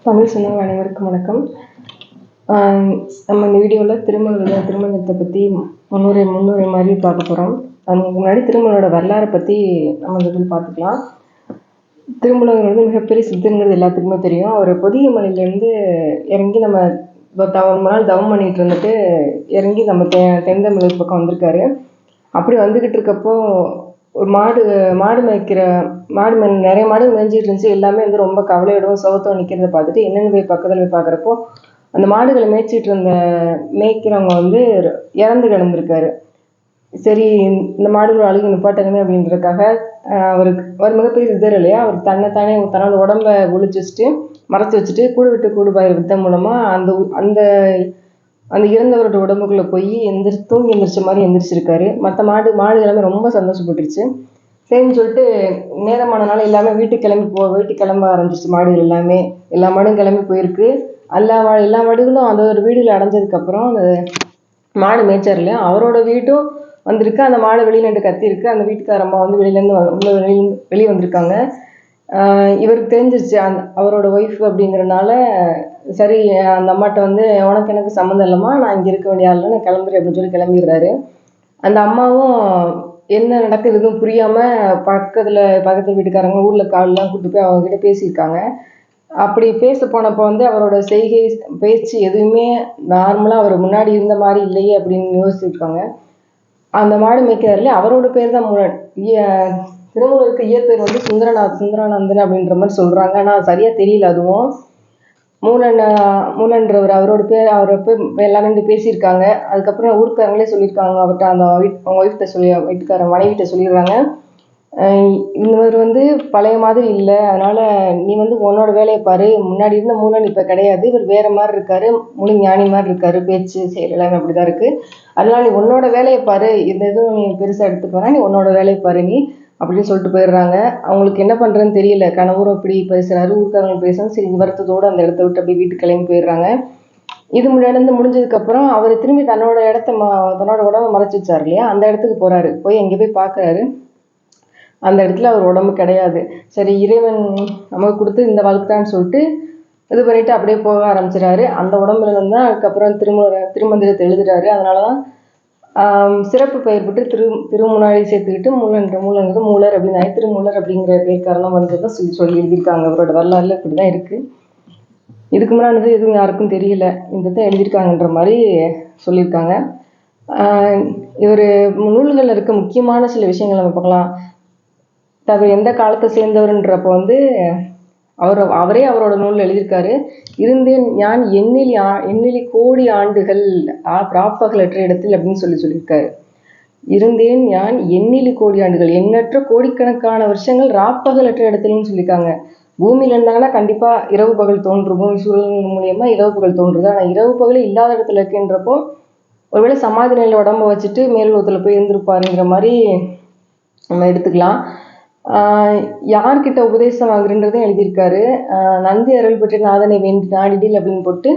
தமிழ் சொந்தங்கள் அனைவருக்கும் வணக்கம். நம்ம இந்த வீடியோவில் திருமணத்தை பற்றி முன்னுரை மாதிரி பார்க்க போகிறோம். அதுக்கு முன்னாடி திருமணோட வரலாறை பற்றி நம்ம இந்த இதில் பார்த்துக்கலாம். திருமணம் வந்து மிகப்பெரிய சித்தங்கிறது எல்லாத்துக்குமே தெரியும். அவர் பொதிகை மலையிலேருந்து இறங்கி நம்ம ரொம்ப நாள் தவம் பண்ணிகிட்டு இருந்துட்டு இறங்கி நம்ம தென் தமிழக பக்கம் வந்திருக்காரு. அப்படி வந்துக்கிட்டு இருக்கப்போ ஒரு மாடு நிறைய மாடு மேய்ஞ்சிட்டு இருந்துச்சு. எல்லாமே வந்து ரொம்ப கவலையோடவும் சோகத்தோடு நிற்கிறத பார்த்துட்டு என்னென்னு போய் பக்கத்தில் போய் பார்க்குறப்போ அந்த மாடுகளை மேய்க்கிறவங்க வந்து இறந்து கிடந்திருக்காரு. சரி, இந்த மாடுகள் அழுகு நிப்பாட்டணுமே அப்படின்றதுக்காக அவர் மிகப்பெரிய சித்தர் இல்லையா, அவர் தன்னோட உடம்பை ஒழிச்சு மறைச்சி வச்சுட்டு கூடு விட்டு கூடு பாயிற வித்தம் மூலமாக அந்த அந்த இறந்தவரோட உடம்புக்குள்ளே போய் தூங்கி எந்திரிச்ச மாதிரி எந்திரிச்சிருக்காரு. மற்ற மாடு எல்லாமே ரொம்ப சந்தோஷப்பட்டுருச்சு. சரின்னு சொல்லிட்டு நேரமானனால எல்லாமே வீட்டுக்கு கிளம்ப ஆரம்பிச்சிச்சு. மாடுகள் எல்லா மாடும் கிளம்பி போயிருக்கு. எல்லா மாடுகளும் அந்த ஒரு வீடுகளை அடைஞ்சதுக்கப்புறம் அந்த மாடு மேய்ச்சார் இல்லையா, அவரோட வீட்டும் வந்திருக்கு. அந்த மாடு வெளியில் கத்திருக்கு. அந்த வீட்டுக்காரம்மா வந்து வெளியே வந்திருக்காங்க. இவருக்கு தெரிஞ்சிருச்சு அவரோட ஒய்ஃப் அப்படிங்கிறனால, சரி அந்த அம்மாட்ட வந்து உனக்கு எனக்கு சம்மந்தம் இல்லைம்மா, நான் இங்கே இருக்க வேண்டிய ஆள், நான் கிளம்புறேன் அப்படின்னு சொல்லி கிளம்பிடுறாரு. அந்த அம்மாவும் என்ன நடக்குது எதுவும் புரியாமல் பக்கத்து வீட்டுக்காரங்க ஊரில் காலெலாம் கூப்பிட்டு போய் அவங்ககிட்ட பேசியிருக்காங்க. அப்படி பேச போனப்போ வந்து அவரோட செய்கை பேச்சு எதுவுமே நார்மலாக அவர் முன்னாடி இருந்த மாதிரி இல்லையே அப்படின்னு யோசிச்சிருக்காங்க. அந்த மாடு மேய்க்கிறாருல அவரோட பேர் தான் திருமூலருக்கு இயற்பேர் வந்து சுந்தரானந்தன் அப்படின்ற மாதிரி சொல்கிறாங்க. ஆனால் சரியாக தெரியல. அதுவும் மூலன்றவர் அவரோட பேர் எல்லாரும் பேசியிருக்காங்க. அதுக்கப்புறம் ஊருக்காரங்களே சொல்லியிருக்காங்க அவர்கிட்ட, அவங்க ஒய்ஃப்கிட்ட மனைவிட்ட சொல்லிடுறாங்க, இவர் வந்து பழைய மாதிரி இல்லை, அதனால் நீ வந்து உன்னோட வேலையை பாரு, முன்னாடி இருந்த மூலன் இப்போ கிடையாது, இவர் வேறு மாதிரி இருக்காரு, முழு ஞானி மாதிரி இருக்காரு, பேச்சு செயல் எல்லாமே அப்படி தான் இருக்குது, அதனால் நீ உன்னோட வேலையை பாரு, இந்த எதுவும் நீ பெருசாக எடுத்துக்க வேணா, நீ உன்னோட வேலையை பாரு நீ அப்படின்னு சொல்லிட்டு போயிடுறாங்க. அவங்களுக்கு என்ன பண்ணுறதுன்னு தெரியல. கணவரும் இப்படி பேசுகிறாரு, ஊருக்காரங்க பேசுகிறாங்க. சரி, வருத்தத்தோடு அந்த இடத்த விட்டு அப்படியே வீட்டுக்கு கிளம்பி போயிடுறாங்க. இது முடிஞ்சதுக்கப்புறம் அவர் திரும்பி தன்னோட உடம்பை மறைச்சி வச்சார் இல்லையா, அந்த இடத்துக்கு போகிறாரு. போய் அங்கே போய் பார்க்குறாரு. அந்த இடத்துல அவர் உடம்பு கிடையாது. சரி, இறைவன் நமக்கு கொடுத்து இந்த வாழ்க்கைன்னு சொல்லிட்டு இது பண்ணிட்டு அப்படியே போக ஆரம்பிச்சிடாரு. அந்த உடம்புல இருந்து தான் அதுக்கப்புறம் திருமந்திரத்தை எழுதுறாரு. அதனால தான் சிறப்பு பெயர் பெற்று திருமுன்னாடி சேர்த்துக்கிட்டு மூலர் அப்படின்னு திருமூலர் அப்படிங்கிற பேர் காரணம் வந்ததை சொல்லி எழுதியிருக்காங்க. அவரோட வரலாறுல இப்படி தான் இருக்குது. இதுக்கு முன்னாடி எதுவும் யாருக்கும் தெரியல, இந்த தான் எழுதியிருக்காங்கன்ற மாதிரி சொல்லியிருக்காங்க. இவர் நூல்களில் இருக்க முக்கியமான சில விஷயங்கள் நம்ம பார்க்கலாம். அவர் எந்த காலத்தை சேர்ந்தவர்ன்றப்போ வந்து அவரே அவரோட நூலில் எழுதியிருக்காரு. இருந்தேன் ஞான் எண்ணிலி கோடி ஆண்டுகள் ராப்பகலற்ற இடத்தில் அப்படின்னு சொல்லியிருக்காரு. இருந்தேன் ஞான் எண்ணிலி கோடி ஆண்டுகள், எண்ணற்ற கோடிக்கணக்கான வருஷங்கள் ராப்பகலற்ற இடத்துலன்னு சொல்லியிருக்காங்க. பூமியில் இருந்தாங்கன்னா கண்டிப்பாக இரவு பகல் தோன்றும், பூமி சூழல் மூலியமா இரவு பகல் தோன்றுது. ஆனால் இரவு பகல் இல்லாத இடத்துல இருக்குன்றப்போ ஒருவேளை சமாதி நிலையில் உடம்ப வச்சுட்டு மேல்வத்தில் போய் இருந்திருப்பாருங்கிற மாதிரி நம்ம எடுத்துக்கலாம். யார்கிட்ட உபதேசம் வாங்குறன்றதையும் எழுதியிருக்காரு. நந்தி அருள் பெற்ற நாதனை வேண்டி நாடிடில் அப்படின்னு போட்டு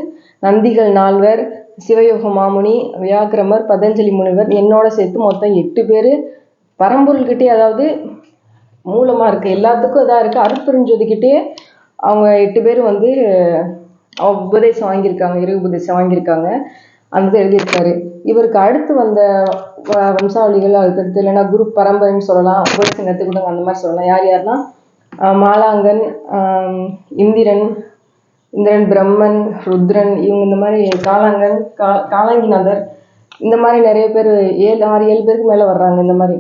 நந்திகள் 4 பேர், சிவயோக மாமுனி, வியாக்கிரமர், பதஞ்சலி முனிவர், என்னோட சேர்த்து மொத்தம் 8 பேர் பரம்பொருள்கிட்டே, அதாவது மூலமாக இருக்குது எல்லாத்துக்கும் இதாக இருக்குது, அருட்பெருஞ்சோதிக்கிட்டே அவங்க 8 பேர் வந்து உபதேசம் வாங்கியிருக்காங்க, இறை உபதேசம் வாங்கியிருக்காங்க. அந்த எழுதியிருக்காரு. இவருக்கு அடுத்து வந்த வம்சாவளிகள் அதுக்கடுத்து இல்லைன்னா குரு பரம்பரைன்னு சொல்லலாம், உபதேசம் கற்றுக்கிட்டவங்க அந்த மாதிரி சொல்லலாம். யாருன்னா மாலாங்கன், இந்திரன், பிரம்மன், ருத்ரன், இவங்க இந்த மாதிரி காலாங்கிநாதர், இந்த மாதிரி நிறைய பேர் 6-7 பேருக்கு மேலே வர்றாங்க. இந்த மாதிரி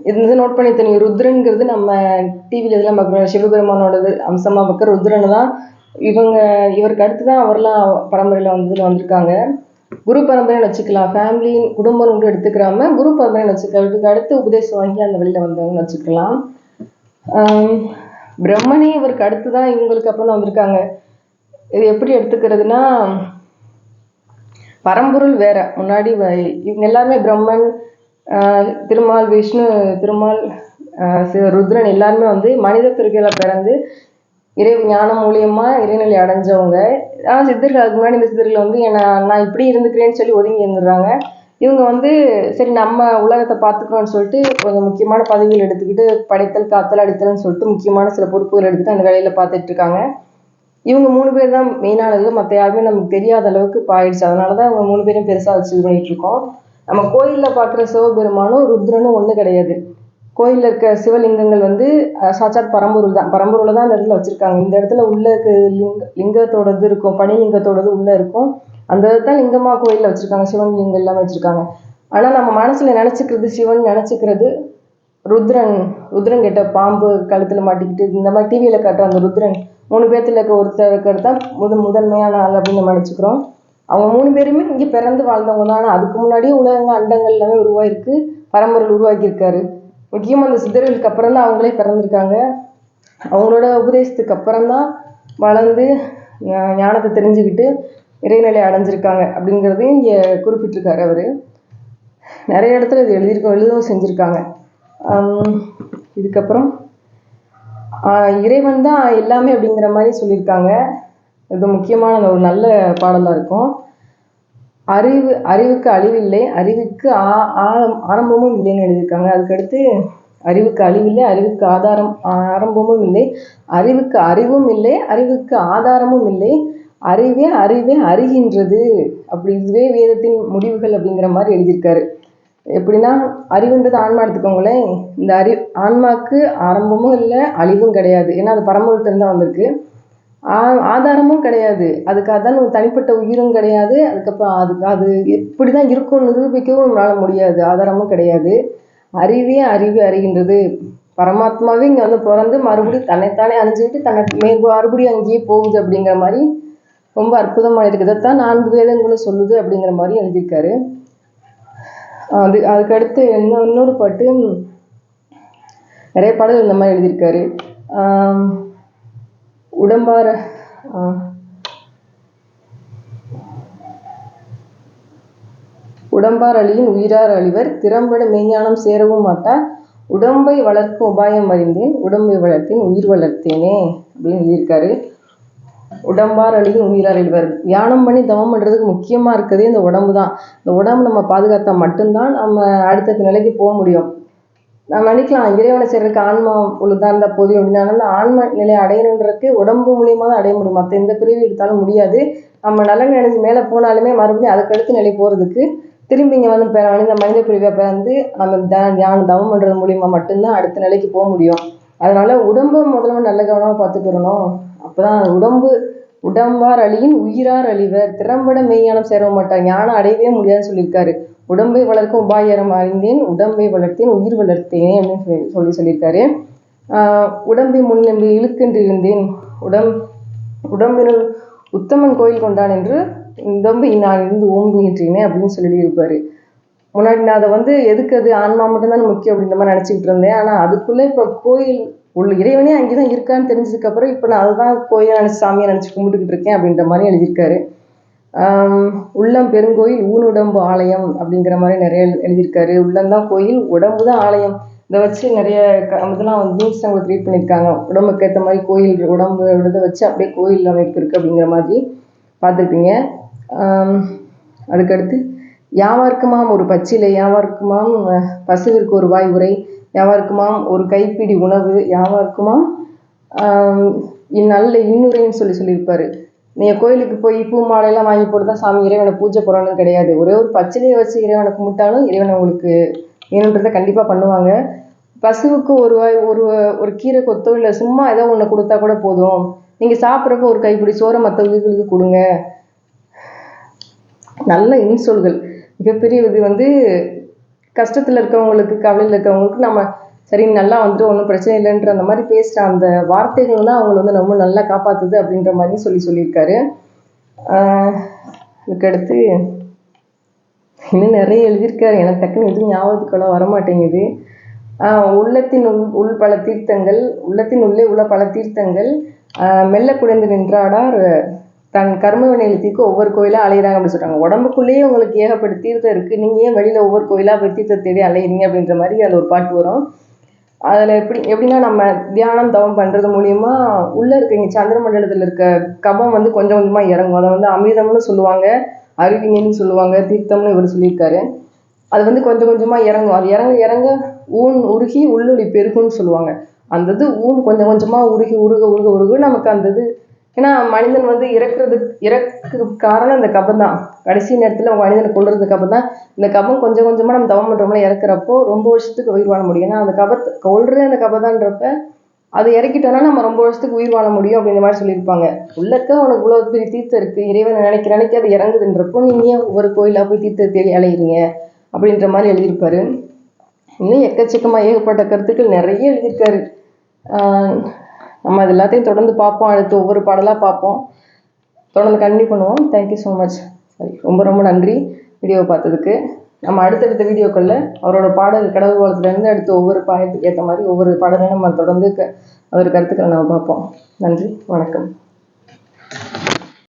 இது நோட் பண்ணி தெரியும். ருத்ரன்கிறது நம்ம டிவியில் இதெல்லாம் பார்க்குறோம், சிவபெருமானோடது அம்சமாக பார்க்குற ருத்ரன் தான். இவருக்கு அடுத்து தான் அவர்லாம் பரம்பரையில் வந்திருக்காங்க. குரு பரம்பரைன்னு வச்சுக்கலாம். ஃபேமிலி குடும்பம் கூட எடுத்துக்கிறாம குரு பரம்பரைன்னு வச்சுக்கலாம். இதுக்கு அடுத்து உபதேசம் வாங்கி அந்த வழியில் வந்தவங்கன்னு வச்சுக்கலாம். பிரம்மனே இவருக்கு அடுத்து தான் இவங்களுக்கு அப்புறம் தான் வந்திருக்காங்க. இது எப்படி எடுத்துக்கிறதுனா, பரம்பொருள் வேற, முன்னாடி இவங்க எல்லாருமே பிரம்மன், திருமால், விஷ்ணு, ருத்ரன் எல்லாருமே வந்து மனித பிறவில பிறந்து இறை ஞானம் மூலியமா இறைநிலை அடைஞ்சவங்க. சித்தர்கள் அதுக்கு முன்னாடி இந்த சித்தர்கள் வந்து நான் இப்படி இருந்துக்கிறேன்னு சொல்லி ஒதுங்கி இருந்துடுறாங்க. இவங்க வந்து சரி நம்ம உலகத்தை பார்த்துக்கிறோன்னு சொல்லிட்டு கொஞ்சம் முக்கியமான பதவிகள் எடுத்துக்கிட்டு படைத்தல், காத்தல், அடித்தல்னு சொல்லிட்டு முக்கியமான சில பொறுப்புகள் எடுத்துகிட்டு அந்த வேலையில் பார்த்துட்டு இருக்காங்க. இவங்க 3 பேர் தான் மெயினானது. மற்ற யாருமே நமக்கு தெரியாத அளவுக்கு இப்போ ஆயிடுச்சு. அதனால தான் இவங்க 3 பேரையும் பெருசாக வச்சு இது பண்ணிட்டு இருக்கோம். நம்ம கோயிலில் பார்க்குற சிவபெருமானும் ருத்ரனும் ஒன்று கிடையாது. கோயிலில் இருக்க சிவலிங்கங்கள் வந்து சாட்சாத் பரம்பொருள் தான். பரம்பொருளை தான் அந்த இடத்துல வச்சுருக்காங்க. இந்த இடத்துல உள்ள இருக்க லிங்கத்தோடது இருக்கும், பனிலிங்கத்தோடது உள்ளே இருக்கும். அந்த தான் லிங்கமாக கோயிலில் வச்சுருக்காங்க. சிவன் லிங்கம் எல்லாமே வச்சுருக்காங்க. ஆனால் நம்ம மனசில் நினச்சிக்கிறது சிவன் நினச்சிக்கிறது ருத்ரன். ருத்ரன் கிட்ட பாம்பு கழுத்தில் மாட்டிக்கிட்டு இந்த மாதிரி டிவியில் காட்டுற அந்த ருத்ரன் 3 பேர்த்துல இருக்க ஒருத்தர் இருக்கிறது தான் முதன்மையான ஆள் அப்படின்னு நம்ம நினச்சிக்கிறோம். அவங்க 3 பேருமே இங்கே பிறந்து வாழ்ந்தவங்க தான். ஆனால் அதுக்கு முன்னாடியே உலகங்க அண்டங்கள் எல்லாமே உருவாயிருக்கு, பரம்பொருள் உருவாக்கியிருக்காரு. முக்கியமாக அந்த சித்தர்களுக்கு அப்புறம் தான் அவங்களே பிறந்திருக்காங்க. அவங்களோட உபதேசத்துக்கு அப்புறம் தான் வளர்ந்து ஞானத்தை தெரிஞ்சுக்கிட்டு இறைநிலை அடைஞ்சிருக்காங்க அப்படிங்கிறதையும் இங்கே குறிப்பிட்டிருக்காரு அவர். நிறைய இடத்துல இது எழுதவும் செஞ்சுருக்காங்க. இதுக்கப்புறம் இறைவன் தான் எல்லாமே அப்படிங்கிற மாதிரி சொல்லியிருக்காங்க. இது முக்கியமான ஒரு நல்ல பாடலாக இருக்கும். அறிவுக்கு அழிவில்லை, அறிவுக்கு ஆரம்பமும் இல்லைன்னு எழுதியிருக்காங்க. அதுக்கடுத்து அறிவுக்கு அழிவில்லை, அறிவுக்கு ஆரம்பமும் இல்லை, அறிவுக்கு அறிவும் இல்லை, அறிவுக்கு ஆதாரமும் இல்லை, அறிவே அறிவே அறிகின்றது. அப்படி இதுவே வேதத்தின் முடிவுகள் அப்படிங்கிற மாதிரி எழுதியிருக்காரு. எப்படின்னா அறிவுன்றது ஆன்மா எடுத்துக்கோங்களேன். இந்த ஆன்மாவுக்கு ஆரம்பமும் இல்லை, அழிவும் கிடையாது. ஏன்னா அது பரம்பொருள்கிட்ட தான் வந்திருக்கு. ஆதாரமும் கிடையாது. அதுக்கு அதான் தனிப்பட்ட உயிரும் கிடையாது. அதுக்கப்புறம் அது எப்படி தான் இருக்கும் நிரூபிக்கவும் நம்மளால் முடியாது. ஆதாரமும் கிடையாது. அறிவே அறிவே அறிகின்றது. பரமாத்மாவே இங்கே வந்து பிறந்து மறுபடியும் தன்னைத்தானே அழிஞ்சுக்கிட்டு மறுபடியும் அங்கேயே போகுது அப்படிங்கிற மாதிரி ரொம்ப அற்புதமாக இருக்குது. இதைத்தான் 4 வேதங்களும் சொல்லுது அப்படிங்கிற மாதிரி எழுதியிருக்காரு. அதுக்கடுத்து இன்னொரு பாட்டு, நிறைய பாடல் இந்த மாதிரி எழுதியிருக்காரு. உடம்பார் அழியின் உயிரார் அழிவர், திறம்பட மெய்ஞானம் சேரவும் மாட்டார், உடம்பை வளர்க்கும் உபாயம் அறிந்தேன், உடம்பை வளர்த்தேன் உயிர் வளர்த்தேனே அப்படின்னு எழுதியிருக்காரு. உடம்பார் அழியின் உயிரார் அழிவர். தியானம் பண்ணி தவம் பண்ணுறதுக்கு முக்கியமாக இருக்கிறதே இந்த உடம்பு தான். இந்த உடம்பு நம்ம பாதுகாத்தா மட்டும்தான் நம்ம அடுத்த நிலைக்கு போக முடியும். நம்ம நினைக்கலாம் இறைவனை சேர்றதுக்கு ஆன்மா பொழுதுதான் இருந்தால் போதும் அப்படின்னா, அந்த ஆன்ம நிலையை அடையணுன்றதுக்கு உடம்பு மூலியமாக தான் அடைய முடியும். மற்ற எந்த பிரிவு எடுத்தாலும் முடியாது. நம்ம நலன் அடைஞ்சு மேலே போனாலுமே மறுபடியும் அதுக்கடுத்து நிலை போகிறதுக்கு திரும்பி இங்கே வந்து இந்த மனித பிரிவை பிறந்து நம்ம தியானம் தவம் பண்ணுறது மூலியமாக மட்டும்தான் அடுத்த நிலைக்கு போக முடியும். அதனால உடம்பு முதல்ல நல்ல கவனமாக பார்த்துக்கிறணும். அப்போதான் உடம்பார் அழியின் உயிரார் அழிவர், திறம்பட மெய்ஞானம் சேர மாட்டார், ஞானம் அடையவே முடியாதுன்னு சொல்லியிருக்காரு. உடம்பை வளர்க்கும் உபாயம் அறிந்தேன், உடம்பை வளர்த்தேன் உயிர் வளர்த்தேனே அப்படின்னு சொல்லியிருக்காரு. உடம்பை முன்னம்பி இழுக்கென்று இருந்தேன், உடம்பினுள் உத்தமன் கோயில் கொண்டான் என்று உடம்பை நான் இருந்து ஓம்புகின்றேனே அப்படின்னு சொல்லியிருப்பாரு. முன்னாடி நான் அதை வந்து எதுக்கு அது ஆன்மா மட்டும்தான் முக்கியம் அப்படின்ற மாதிரி நினச்சிக்கிட்டு இருந்தேன். ஆனால் அதுக்குள்ளே இப்போ கோயில் இறைவனே அங்கே தான் இருக்கான்னு தெரிஞ்சதுக்கப்புறம் இப்போ நான் அதுதான் கோயிலை நினச்சி சாமியை நினச்சி கும்பிட்டுக்கிட்டு இருக்கேன் அப்படின்ற மாதிரி எழுதியிருக்காரு. உள்ளம் பெருங்கோயில் ஊனுடம்பு ஆலயம் அப்படிங்கிற மாதிரி நிறைய எழுதியிருக்காரு. உள்ளம்தான் கோயில், உடம்பு தான் ஆலயம். இதை வச்சு நிறைய இதெல்லாம் வந்து நியூஸ் அவங்க க்ரியேட் பண்ணியிருக்காங்க. உடம்புக்கு ஏற்ற மாதிரி கோயில் உடம்பு இதை வச்சு அப்படியே கோயில் அமைப்பு இருக்குது அப்படிங்கிற மாதிரி பார்த்துருப்பீங்க. அதுக்கடுத்து யாவார்க்குமாம் ஒரு பச்சிலை, யாவார்க்குமாம் பசுவிற்கு ஒரு வாய் உரை, யாவார்க்குமாம் ஒரு கைப்பிடி உணவு, யாவார்க்குமாம் நல்ல இன்னுரைன்னு சொல்லியிருப்பாரு. நீங்கள் கோயிலுக்கு போய் பூ மாலையெல்லாம் வாங்கி போட்டு தான் சாமி இறைவனை பூஜை போடணும்னு கிடையாது. ஒரே ஒரு பச்சிலையை வச்சு இறைவனை கும்பிட்டாலும் இறைவனை உங்களுக்கு வேணுன்றதை கண்டிப்பாக பண்ணுவாங்க. பசுவுக்கு ஒரு வாய் ஒரு கீரை கொத்தோ இல்லை சும்மா ஏதோ ஒன்று கொடுத்தா கூட போதும். நீங்கள் சாப்பிட்றப்ப ஒரு கைப்பிடி சோறை மற்ற உயிர்களுக்கு கொடுங்க. நல்ல இன்சொல்கள் மிகப்பெரிய இது வந்து கஷ்டத்தில் இருக்கவங்களுக்கு கவலையில் இருக்கவங்களுக்கு நம்ம சரி நல்லா வந்துட்டு ஒன்றும் பிரச்சனை இல்லைன்ற அந்த மாதிரி பேசுகிற அந்த வார்த்தைகள் தான் அவங்களை வந்து ரொம்ப நல்லா காப்பாற்றுது அப்படின்ற மாதிரி சொல்லியிருக்காரு. அதுக்கடுத்து இன்னும் நிறைய எழுதியிருக்காரு. எனக்கு டக்குன்னு எதுவும் ஞாபகத்துக்கெல்லாம் வரமாட்டேங்குது. உள்ளத்தின் உள் பல தீர்த்தங்கள், உள்ளத்தின் உள்ளே உள்ள பல தீர்த்தங்கள் மெல்ல குடைந்து நின்றாடார் தன் கர்ம வினையிலத்திற்கு ஒவ்வொரு கோயிலாக அலையிறாங்க அப்படின்னு சொல்கிறாங்க. உடம்புக்குள்ளேயே உங்களுக்கு ஏகப்பட்ட தீர்த்தம் இருக்குது, நீங்கள் ஏன் வெளியில் ஒவ்வொரு கோயிலாக போய் தீர்த்தத்தை தேடி அலையிறீங்க அப்படின்ற மாதிரி அதில் ஒரு பாட்டு வரும். அதில் எப்படின்னா நம்ம தியானம் தவம் பண்ணுறது மூலிமா உள்ளே இருக்க இங்கே சந்திர மண்டலத்தில் இருக்க கபம் வந்து கொஞ்சம் கொஞ்சமாக இறங்கும். அதை வந்து அமிர்தம்னு சொல்லுவாங்க, அருவிங்கன்னு சொல்லுவாங்க, தீர்த்தம்னு இவர் சொல்லியிருக்காரு. அது வந்து கொஞ்சம் கொஞ்சமாக இறங்கும். அது இறங்க இறங்க ஊன் உருகி உள்ளொளி பெருகுன்னு சொல்லுவாங்க. அந்த இது ஊன் கொஞ்சம் கொஞ்சமாக உருகி உருக நமக்கு அந்த இது ஏன்னா மனிதன் வந்து இறக்குறதுக்கு காரணம் இந்த கபம் தான். கடைசி நேரத்தில் மனிதனை கொள்றதுக்கு கபம் தான். இந்த கபம் கொஞ்சம் கொஞ்சமாக நம்ம தவம் பண்ணுறோம்ல இறக்குறப்போ ரொம்ப வருஷத்துக்கு உயிர் வாழ முடியும். ஏன்னா அந்த கபத்தை கொள்றதே அந்த கபதான்றப்ப அது இறக்கிட்டோம்னா நம்ம ரொம்ப வருஷத்துக்கு உயிர் வாழ முடியும் அப்படின்ற மாதிரி சொல்லியிருப்பாங்க. உள்ளக்க உனக்கு இவ்வளோ பெரிய தீர்த்தம் இருக்குது, இறைவனை நினைக்க அது இறங்குதுன்றப்போ நீங்கள் ஏன் ஒவ்வொரு கோயிலாக போய் தீர்த்தத்தை தேடி அலையிறீங்க அப்படின்ற மாதிரி எழுதியிருப்பாரு. இன்னும் எக்கச்சக்கமாக ஏகப்பட்ட கருத்துக்கள் நிறைய எழுதியிருக்காரு. நம்ம அது எல்லாத்தையும் தொடர்ந்து பார்ப்போம். அடுத்து ஒவ்வொரு பாடலாக பார்ப்போம். தொடர்ந்து கண்டினியூ பண்ணுவோம். Thank you so much. சரி, ரொம்ப ரொம்ப நன்றி வீடியோவை பார்த்ததுக்கு. நம்ம அடுத்தடுத்த வீடியோக்களில் அவரோட பாடல் கடவுள் வாழ்த்துலேருந்து அடுத்து ஒவ்வொரு பாடத்துக்கு ஏற்ற மாதிரி ஒவ்வொரு பாடலையும் நம்ம தொடர்ந்து அவர் கருத்துக்களை நம்ம பார்ப்போம். நன்றி, வணக்கம்.